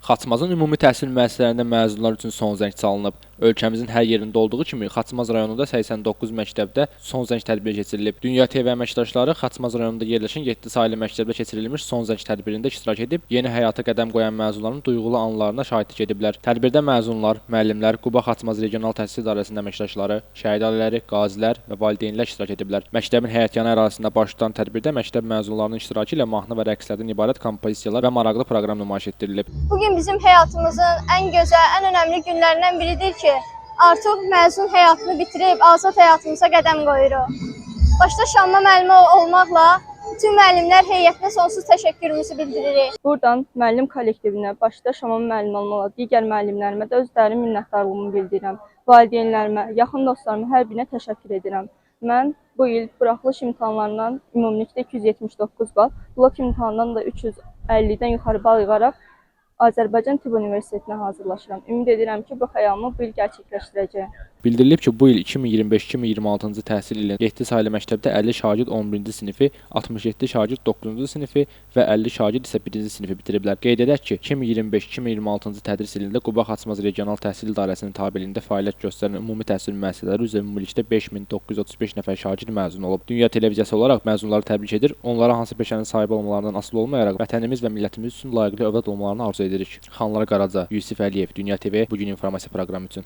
Xaçmazın ümumi təhsil müəssisələrində məzunlar üçün son zəng çalınıb. Ölkəmizin hər yerində olduğu kimi Xaçmaz rayonunda 89 məktəbdə son zəng tədbiri keçirilib. Dünya TV əməkdaşları Xaçmaz rayonunda yerləşən 7 saylı məktəbdə keçirilmiş son zəng tədbirində iştirak edib, yeni həyata qədəm qoyan məzunların duyğulu anlarına şahidlik ediblər. Tədbirdə məzunlar, müəllimlər, Quba Xaçmaz Regional Təhsil İdarəsinin əməkdaşları, şəhid ailələri, qazilər və valideynlər iştirak ediblər. Məktəbin həyətyanı ərazisində baş tutan tədbirdə məktəb məzunlarının iştirakı ilə mahnı və rəqslərdən ibarət kompozisiyalar və maraqlı proqram nümayiş etdirilib. Bugün bizim həyatımızın ən gözəl, ən önəmli günlərindən biridir ki, artıq məzun həyatını bitirib azad həyatımıza qədəm qoyuruq. Başda Şamma müəllimi olmaqla bütün müəllimlər heyətinə sonsuz təşəkkürümüzü bildiririk. Buradan müəllim kollektivinə, başda Şamma müəllimi olmaqla digər müəllimlərimə də öz dərin minnətdarlığımı bildirirəm. Valideynlərimə, yaxın dostlarıma hər birinə təşəkkür edirəm. Mən bu il buraxılış imtahanlarından ümumilikdə 279 bal, blok imtahanından da 350-dən yuxarı bal yığaraq Azərbaycan Tibb Universitetinə hazırlaşıram. Ümid edirəm ki, bu xəyalımı bu il gerçəkləşdirəcəyəm. Bildirilib ki, bu il 2025-2026-cı təhsil ilində 7 saylı məktəbdə 50 şagird 11-ci sinifi, 67 şagird 9-cu sinifi və 50 şagird isə 1-ci sinifi bitiriblər. Qeyd edək ki, 2025-2026-cı tədris ilində Quba Xaçmaz Regional Təhsil İdarəsinin tabeliyində fəaliyyət göstərən ümumi təhsil müəssisələri üzrə ümumilikdə 5935 nəfər şagird məzun olub. Dünya televiziyası olaraq məzunları təbrik edir, onlara hansı peşənin sahibi olmalarından asılı olmayaraq vətənimiz və millətimiz üçün layiqli övlad olmalarını arzu edirik. Xanlar Qaraca, Yusif Əliyev, Dünya TV bugün informasiya proqramı üçün.